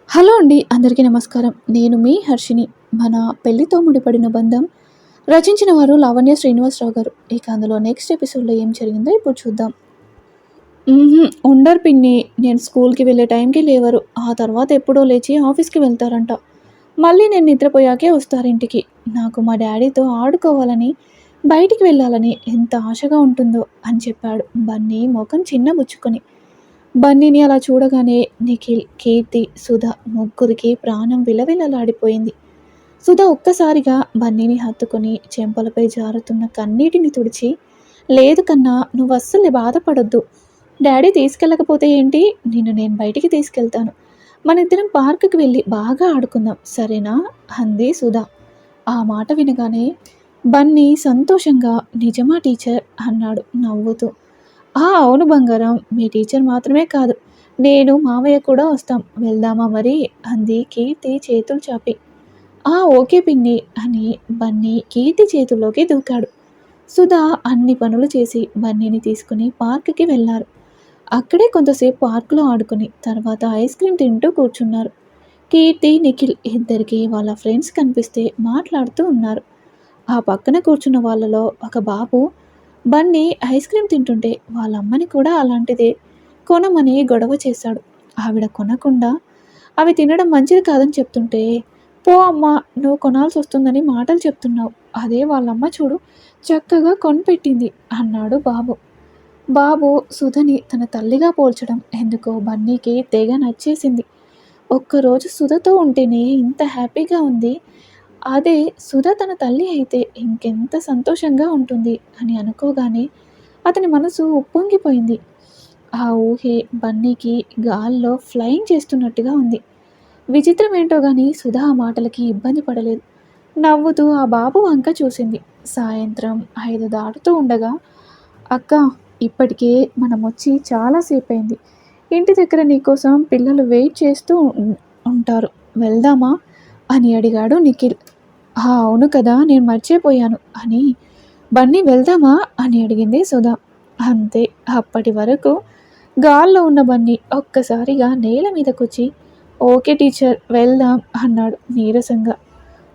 Hello అండి. అందరికీ నమస్కారం. నేను మీ హర్షిని. మన పెళ్లితో ముడిపడిన బంధం రచించిన వారు లావణ్య శ్రీనివాసరావు గారు. ఇక అందులో నెక్స్ట్ ఎపిసోడ్‌లో ఏం జరిగిందో ఇప్పుడు చూద్దాం. ఉండరు పిన్ని. నేను స్కూల్‌కి వెళ్ళే టైంకి లేవరు. ఆ తర్వాత ఎప్పుడో లేచి ఆఫీస్‌కి వెళ్తారంట. మళ్ళీ నేను నిద్రపోయాకే వస్తారింటికి. నాకు మా డ్యాడీతో ఆడుకోవాలని, బయటికి వెళ్ళాలని ఎంత ఆశగా ఉంటుందో అని చెప్పాడు బన్నీ మొఖం చిన్నబుచ్చుకొని. బన్నీని అలా చూడగానే నిఖిల్, కీర్తి, సుధ ముగ్గురికి ప్రాణం విలవిలలాడిపోయింది. సుధ ఒక్కసారిగా బన్నీని హత్తుకొని చెంపలపై జారుతున్న కన్నీటిని తుడిచి, లేదు కన్నా నువ్వస్సలు బాధపడొద్దు. డాడీ తీసుకెళ్ళకపోతే ఏంటి? నిన్ను నేను బయటికి తీసుకెళ్తాను. మనిద్దరం పార్కుకి వెళ్ళి బాగా ఆడుకుందాం సరేనా? అంది సుధ. ఆ మాట వినగానే బన్నీ సంతోషంగా నిజమా టీచర్ అన్నాడు నవ్వుతూ. అవును బంగారం. మీ టీచర్ మాత్రమే కాదు. నేను, మావయ్య కూడా వస్తాం. వెళ్దామా మరి? అంది కీర్తి చేతులు చాపి. ఓకే పిన్ని అని బన్నీ కీర్తి చేతుల్లోకి దూకాడు. సుధా అన్ని పనులు చేసి బన్నీని తీసుకుని పార్కుకి వెళ్లారు. అక్కడే కొంతసేపు పార్కులో ఆడుకుని తర్వాత ఐస్ క్రీమ్ తింటూ కూర్చున్నారు. కీర్తి, నిఖిల్ ఇద్దరికి వాళ్ళ ఫ్రెండ్స్ కనిపిస్తే మాట్లాడుతూ ఉన్నారు. ఆ పక్కన కూర్చున్న వాళ్ళలో ఒక బాబు బన్నీ ఐస్ క్రీమ్ తింటుంటే వాళ్ళమ్మని కూడా అలాంటిదే కొనమని గొడవ చేశాడు. ఆవిడ కొనకుండా అవి తినడం మంచిది కాదని చెప్తుంటే, పో అమ్మా నువ్వు కొనాల్సి వస్తుందని మాటలు చెప్తున్నావు. అదే వాళ్ళమ్మ చూడు చక్కగా కొనిపెట్టింది అన్నాడు బాబు. బాబు సుధని తన తల్లిగా పోల్చడం ఎందుకో బన్నీకి తెగ నచ్చేసింది. ఒక్కరోజు సుధతో ఉంటేనే ఇంత హ్యాపీగా ఉంది. అదే సుధ తన తల్లి అయితే ఇంకెంత సంతోషంగా ఉంటుంది అని అనుకోగానే అతని మనసు ఉప్పొంగిపోయింది. ఆ ఊహే బన్నీకి గాల్లో ఫ్లయింగ్ చేస్తున్నట్టుగా ఉంది. విచిత్రం ఏంటో గాని సుధా ఆ మాటలకి ఇబ్బంది పడలేదు. నవ్వుతూ ఆ బాబు వంక చూసింది. సాయంత్రం 5 దాటుతూ ఉండగా, అక్క ఇప్పటికే మనమొచ్చి చాలా సేపయింది. ఇంటి దగ్గర నీకోసం పిల్లలు వెయిట్ చేస్తూ ఉంటారు. వెళ్దామా? అని అడిగాడు నిఖిల్. అవును కదా! నేను మర్చిపోయాను అని బన్నీ వెళ్దామా? అని అడిగింది సుధ. అంతే. అప్పటి వరకు గాల్లో ఉన్న బన్నీ ఒక్కసారిగా నేల మీదకొచ్చి, ఓకే టీచర్ వెళ్దాం అన్నాడు నీరసంగా.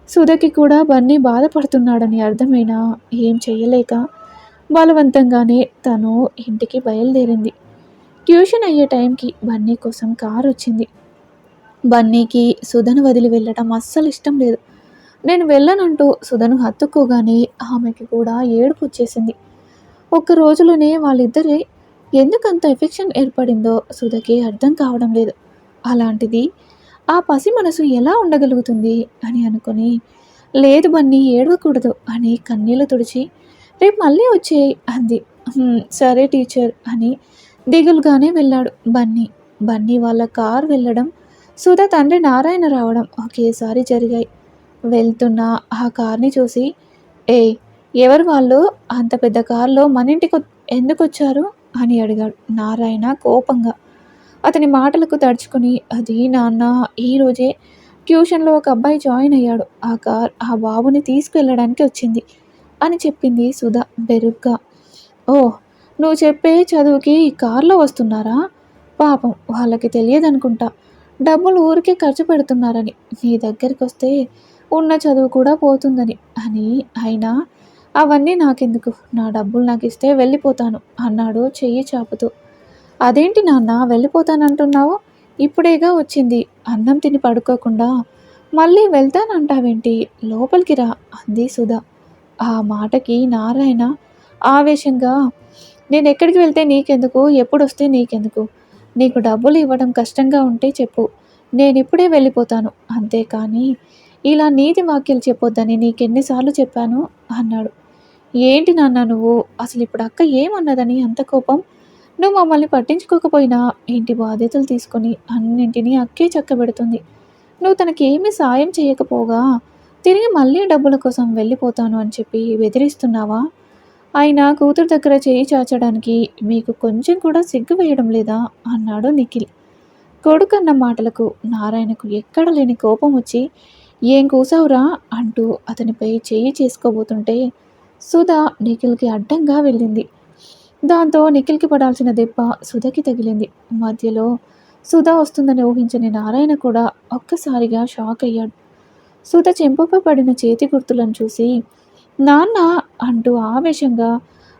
సుధకి కూడా బన్నీ బాధపడుతున్నాడని అర్థమైనా ఏం చెయ్యలేక బలవంతంగానే తను ఇంటికి బయలుదేరింది. ట్యూషన్ అయ్యే టైంకి బన్నీ కోసం కారొచ్చింది. బన్నీకి సుధను వదిలి వెళ్ళటం అస్సలు ఇష్టం లేదు. నేను వెళ్ళనంటూ సుధను హత్తుకోగానే ఆమెకి కూడా ఏడుపొచ్చేసింది. ఒక్క రోజులోనే వాళ్ళిద్దరే ఎందుకంత ఎఫెక్షన్ ఏర్పడిందో సుధకి అర్థం కావడం లేదు. అలాంటిది ఆ పసి మనసు ఎలా ఉండగలుగుతుంది అని అనుకుని, లేదు బన్నీ ఏడవకూడదు అని కన్నీళ్లు తుడిచి, రేపు మళ్ళీ వచ్చేయి అంది. సరే టీచర్ అని దిగులుగానే వెళ్ళాడు బన్నీ. బన్నీ వాళ్ళ కారు వెళ్ళడం, సుధ తండ్రి నారాయణ రావడం ఒకేసారి జరిగాయి. వెళ్తున్న ఆ కార్ని చూసి, ఏయ్ ఎవరు వాళ్ళు? అంత పెద్ద కారులో మన ఇంటికి ఎందుకొచ్చారు? అని అడిగాడు నారాయణ కోపంగా. అతని మాటలకు తడుచుకుని, అది నాన్న ఈరోజే ట్యూషన్లో ఒక అబ్బాయి జాయిన్ అయ్యాడు. ఆ కార్ ఆ బాబుని తీసుకువెళ్ళడానికి వచ్చింది అని చెప్పింది సుధ బెరుగ్గా. ఓహ్! నువ్వు చెప్పే చదువుకి ఈ కార్లో వస్తున్నారా? పాపం వాళ్ళకి తెలియదనుకుంటా. డబ్బులు ఊరికే ఖర్చు పెడుతున్నారని. నీ దగ్గరికొస్తే ఉన్న చదువు కూడా పోతుందని అని. అయినా అవన్నీ నాకెందుకు? నా డబ్బులు నాకిస్తే వెళ్ళిపోతాను అన్నాడు చెయ్యి చాపుతూ. అదేంటి నాన్న వెళ్ళిపోతానంటున్నావు? ఇప్పుడేగా వచ్చింది. అన్నం తిని పడుకోకుండా మళ్ళీ వెళ్తానంటావేంటి? లోపలికి రా అంది సుధ. ఆ మాటకి నారాయణ ఆవేశంగా, నేనెక్కడికి వెళ్తే నీకెందుకు? ఎప్పుడొస్తే నీకెందుకు? నీకు డబ్బులు ఇవ్వడం కష్టంగా ఉంటే చెప్పు. నేనిప్పుడే వెళ్ళిపోతాను. అంతేకానీ ఇలా నీతి వాక్యాలు చెప్పొద్దని నీకెన్నిసార్లు చెప్పాను అన్నాడు. ఏంటి నాన్న నువ్వు? అసలిప్పుడు అక్క ఏమన్నదని అంత కోపం? నువ్వు మమ్మల్ని పట్టించుకోకపోయినా ఇంటి బాధ్యతలు తీసుకొని అన్నింటినీ అక్కే చక్కబెడుతుంది. నువ్వు తనకేమీ సాయం చేయకపోగా తిరిగి మళ్ళీ డబ్బుల కోసం వెళ్ళిపోతాను అని చెప్పి బెదిరిస్తున్నావా? అయినా కూతురు దగ్గర చేయి చాచడానికి మీకు కొంచెం కూడా సిగ్గు వేయడం లేదా? అన్నాడు నిఖిల్. కొడుకన్న మాటలకు నారాయణకు ఎక్కడ లేని కోపం వచ్చి, ఏం కూసావురా అంటూ అతనిపై చెయ్యి చేసుకోబోతుంటే సుధ నిఖిల్కి అడ్డంగా వెళ్ళింది. దాంతో నిఖిల్కి పడాల్సిన దెబ్బ సుధకి తగిలింది. మధ్యలో సుధా వస్తుందని ఊహించని నారాయణ కూడా ఒక్కసారిగా షాక్ అయ్యాడు. సుధ చెంపపై పడిన చేతి గుర్తులను చూసి నాన్న అంటూ ఆవేశంగా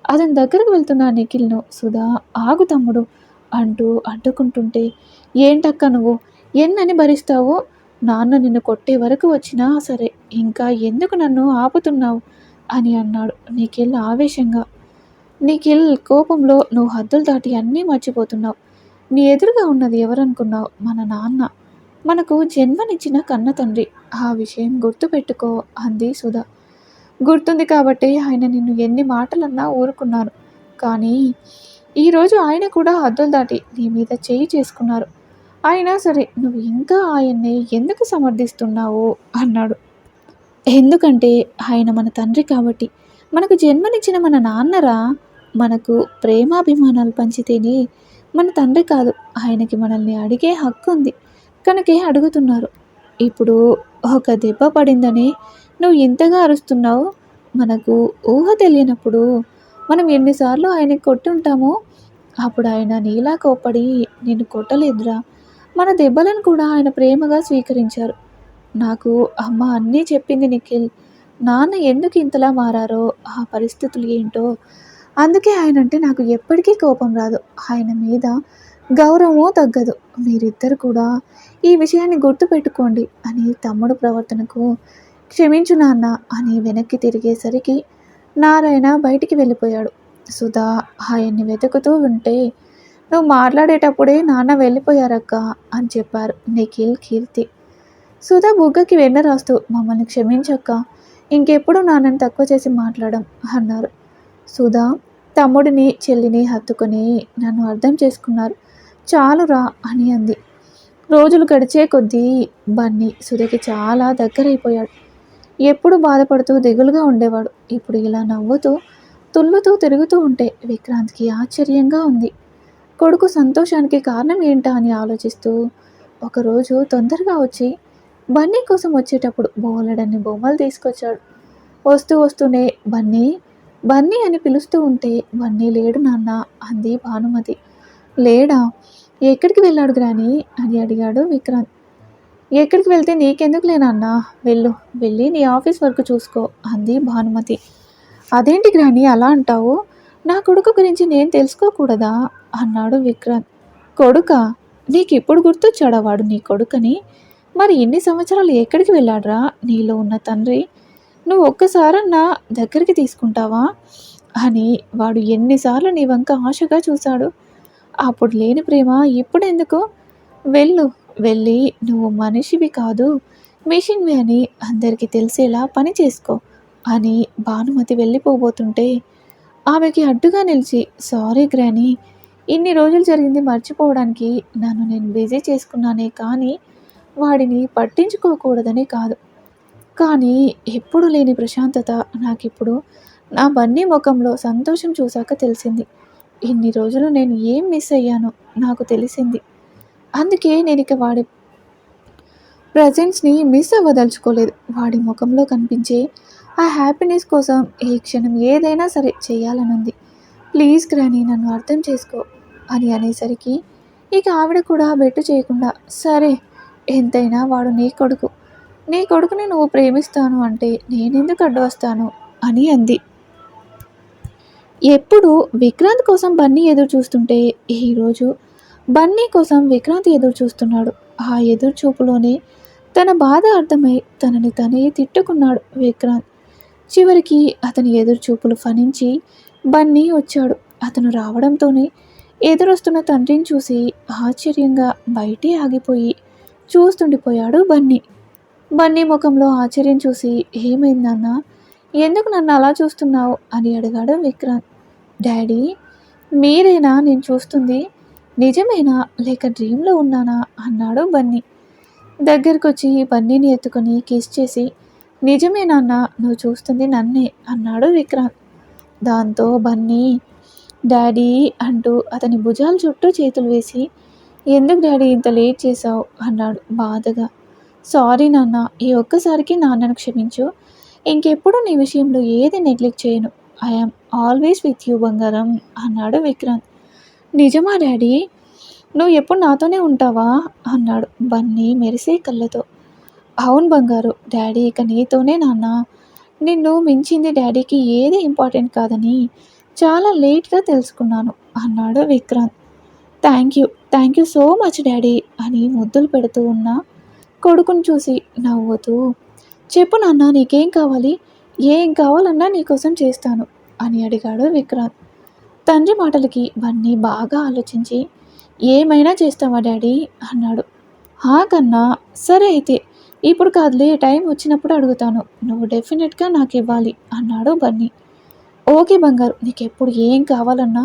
అతని దగ్గరకు వెళ్తున్న నిఖిల్ను సుధా ఆగు తమ్ముడు అంటూ అడ్డుకుంటుంటే, ఏంటక్క నువ్వు ఎన్నని భరిస్తావు? నాన్న నిన్ను కొట్టే వరకు వచ్చినా సరే ఇంకా ఎందుకు నన్ను ఆపుతున్నావు అని అన్నాడు నిఖిల్ ఆవేశంగా. నిఖిల్ కోపంలో నువ్వు హద్దులు దాటి అన్నీ మర్చిపోతున్నావు. నీ ఎదురుగా ఉన్నది ఎవరనుకున్నావు? మన నాన్న, మనకు జన్మనిచ్చిన కన్న తండ్రి. ఆ విషయం గుర్తుపెట్టుకో అంది సుధ. గుర్తుంది కాబట్టి ఆయన నిన్ను ఎన్ని మాటలన్నా ఊరుకున్నాను. కానీ ఈరోజు ఆయన కూడా హద్దులు దాటి నీ మీద చేయి చేసుకున్నారు. అయినా సరే నువ్వు ఇంకా ఆయన్ని ఎందుకు సమర్థిస్తున్నావు అన్నాడు. ఎందుకంటే ఆయన మన తండ్రి కాబట్టి. మనకు జన్మనిచ్చిన మన నాన్నరా. మనకు ప్రేమాభిమానాలు పంచితేనే మన తండ్రి కాదు. ఆయనకి మనల్ని అడిగే హక్కు ఉంది కనుకే అడుగుతున్నారు. ఇప్పుడు ఒక దెబ్బ పడిందని నువ్వు ఇంతగా అరుస్తున్నావు. మనకు ఊహ తెలియనప్పుడు మనం ఎన్నిసార్లు ఆయనకి కొట్టుంటామో. అప్పుడు ఆయన నీలా కోప్పడి నిన్ను కొట్టలేదురా. మన దెబ్బలను కూడా ఆయన ప్రేమగా స్వీకరించారు. నాకు అమ్మ అన్నీ చెప్పింది నిఖిల్. నాన్న ఎందుకు ఇంతలా మారారో, ఆ పరిస్థితులు ఏంటో. అందుకే ఆయనంటే నాకు ఎప్పటికీ కోపం రాదు. ఆయన మీద గౌరవమూ తగ్గదు. మీరిద్దరు కూడా ఈ విషయాన్ని గుర్తుపెట్టుకోండి అని తమ్ముడు ప్రవర్తనకు క్షమించు నాన్న అని వెనక్కి తిరిగేసరికి నారాయణ బయటికి వెళ్ళిపోయాడు. సుధా ఆయన్ని వెతుకుతూ ఉంటే, నువ్వు మాట్లాడేటప్పుడే నాన్న వెళ్ళిపోయారక్క అని చెప్పారు నిఖిల్, కీర్తి. సుధా బుగ్గకి వెన్న రాస్తూ మమ్మల్ని క్షమించక్క, ఇంకెప్పుడు నాన్నని తక్కువ చేసి మాట్లాడడం అన్నారు. సుధా తమ్ముడిని చెల్లిని హత్తుకొని నన్ను అర్థం చేసుకున్నారు, చాలురా అని అంది. రోజులు గడిచే కొద్దీ బన్నీ సుధకి చాలా దగ్గరైపోయాడు. ఎప్పుడు బాధపడుతూ దిగులుగా ఉండేవాడు. ఇప్పుడు ఇలా నవ్వుతూ తుల్లుతూ తిరుగుతూ ఉంటే విక్రాంత్కి ఆశ్చర్యంగా ఉంది. కొడుకు సంతోషానికి కారణం ఏంటా అని ఆలోచిస్తూ ఒకరోజు తొందరగా వచ్చి బన్నీ కోసం వచ్చేటప్పుడు బోలెడన్ని బొమ్మలు తీసుకొచ్చాడు. వస్తూ వస్తూనే బన్నీ బన్నీ అని పిలుస్తూ ఉంటే, బన్నీ లేడు నాన్న అంది భానుమతి. లేడా? ఎక్కడికి వెళ్ళాడు గ్రాని అని అడిగాడు విక్రాంత్. ఎక్కడికి వెళ్తే నీకెందుకు లేనన్నా, వెళ్ళు, వెళ్ళి నీ ఆఫీస్ వర్క్ చూసుకో అంది భానుమతి. అదేంటి గ్రాని అలా అంటావు? నా కొడుకు గురించి నేను తెలుసుకోకూడదా అన్నాడు విక్రాంత్. కొడుకా? నీకు ఇప్పుడు గుర్తొచ్చాడా వాడు నీ కొడుకని? మరి ఇన్ని సంవత్సరాలు ఎక్కడికి వెళ్ళాడ్రా నీలో ఉన్న తండ్రి? నువ్వు ఒక్కసారన్నా దగ్గరికి తీసుకుంటావా అని వాడు ఎన్నిసార్లు నీ వంక ఆశగా చూశాడు. అప్పుడు లేని ప్రేమ ఇప్పుడెందుకు? వెళ్ళు, వెళ్ళి నువ్వు మనిషివి కాదు మిషన్వి అని అందరికీ తెలిసేలా పని చేసుకో అని భానుమతి వెళ్ళిపోబోతుంటే ఆమెకి అడ్డుగా నిలిచి, సారీ గ్రాని, ఇన్ని రోజులు జరిగింది మర్చిపోవడానికి నన్ను నేను బిజీ చేసుకున్నానే కానీ వాడిని పట్టించుకోకూడదని కాదు. కానీ ఎప్పుడు లేని ప్రశాంతత నాకిప్పుడు నా బన్నీ ముఖంలో సంతోషం చూశాక తెలిసింది. ఇన్ని రోజులు నేను ఏం మిస్ అయ్యానో నాకు తెలిసింది. అందుకే నేను ఇక వాడి ప్రజెన్స్ని మిస్ అవ్వదలుచుకోలేదు. వాడి ముఖంలో కనిపించే ఆ హ్యాపీనెస్ కోసం ఏ క్షణం ఏదైనా సరే చేయాలనుంది. ప్లీజ్ గ్రాని నన్ను అర్థం చేసుకో అని అనేసరికి ఇక ఆవిడ కూడా బెట్టు చేయకుండా, సరే, ఎంతైనా వాడు నీ కొడుకు, నీ కొడుకుని నువ్వు ప్రేమిస్తాను అంటే నేనెందుకు అడ్డు వస్తాను అని అంది. ఎప్పుడు విక్రాంత్ కోసం బన్నీ ఎదురు చూస్తుంటే ఈరోజు బన్నీ కోసం విక్రాంత్ ఎదురు చూస్తున్నాడు. ఆ ఎదురు చూపులోనే తన బాధ అర్థమై తనని తనే తిట్టుకున్నాడు విక్రాంత్. చివరికి అతని ఎదురు చూపులు ఫలించి బన్నీ వచ్చాడు. అతను రావడంతోనే ఎదురొస్తున్న తండ్రిని చూసి ఆశ్చర్యంగా బయటే ఆగిపోయి చూస్తుండిపోయాడు బన్నీ. బన్నీ ముఖంలో ఆశ్చర్యం చూసి, ఏమైందన్నా, ఎందుకు నన్ను అలా చూస్తున్నావు అని అడిగాడు విక్రాంత్. డాడీ, మీరేనా నేను చూస్తుంది? నిజమేనా లేక డ్రీమ్లో ఉన్నానా అన్నాడు బన్నీ. దగ్గరకొచ్చి బన్నీని ఎత్తుకొని కిస్ చేసి, నిజమే నాన్న, నువ్వు చూస్తుంది నన్నే అన్నాడు విక్రాంత్. దాంతో బన్నీ డాడీ అంటూ అతని భుజాల చుట్టూ చేతులు వేసి, ఎందుకు డాడీ ఇంత లేట్ చేశావు అన్నాడు బాధగా. సారీ నాన్న, ఈ ఒక్కసారికి నాన్నను క్షమించు. ఇంకెప్పుడు నీ విషయంలో ఏది నెగ్లెక్ట్ చేయను. ఐఆమ్ ఆల్వేస్ విత్ యూ బంగారం అన్నాడు విక్రాంత్. నిజమా డాడీ? నువ్వు ఎప్పుడు నాతోనే ఉంటావా అన్నాడు బన్నీ మెరిసే కళ్ళతో. అవును బంగారు, డాడీ ఇక నీతోనే నాన్న. నిన్ను మించింది డాడీకి ఏది ఇంపార్టెంట్ కాదని చాలా లేట్గా తెలుసుకున్నాను అన్నాడు Vikrant. Thank you, thank you so much daddy అని ముద్దులు పెడుతూ ఉన్న కొడుకుని చూసి నవ్వుతూ, చెప్పు నాన్న నీకేం కావాలి, ఏం కావాలన్నా నీకోసం చేస్తాను అని అడిగాడు విక్రాంత్. తండ్రి మాటలకి బన్నీ బాగా ఆలోచించి, ఏమైనా చేస్తావా డాడీ అన్నాడు. హా కన్నా, సరే అయితే ఇప్పుడు కాదులే, టైం వచ్చినప్పుడు అడుగుతాను, నువ్వు డెఫినెట్గా నాకు ఇవ్వాలి అన్నాడు బన్నీ. ఓకే బంగారు, నీకెప్పుడు ఏం కావాలన్నా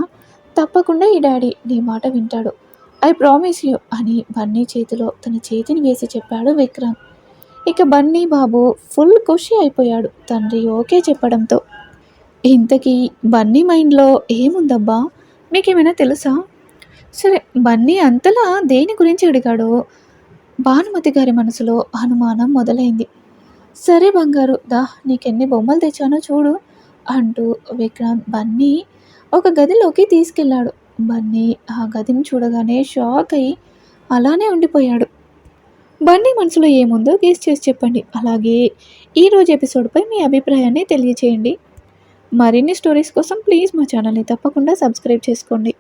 తప్పకుండా ఈ డాడీ నీ మాట వింటాడు, ఐ ప్రామిస్ యూ అని బన్నీ చేతిలో తన చేతిని వేసి చెప్పాడు విక్రాంత్. ఇక బన్నీ బాబు ఫుల్ ఖుషి అయిపోయాడు తండ్రి ఓకే చెప్పడంతో. ఇంతకీ బన్నీ మైండ్లో ఏముందబ్బా, మీకేమైనా తెలుసా? సరే, బన్నీ అంతలా దేని గురించి అడిగాడో భానుమతి గారి మనసులో అనుమానం మొదలైంది. సరే బంగారు, దా నీకెన్ని బొమ్మలు తెచ్చానో చూడు అంటూ విక్రాంత్ బన్నీ ఒక గదిలోకి తీసుకెళ్ళాడు. బన్నీ ఆ గదిని చూడగానే షాక్ అయి అలానే ఉండిపోయాడు. బన్నీ మనసులో ఏముందో గెస్ చేసి చెప్పండి. అలాగే ఈరోజు ఎపిసోడ్పై మీ అభిప్రాయాన్ని తెలియచేయండి. మరిన్ని స్టోరీస్ కోసం ప్లీజ్ మా ఛానల్ని తప్పకుండా సబ్స్క్రైబ్ చేసుకోండి.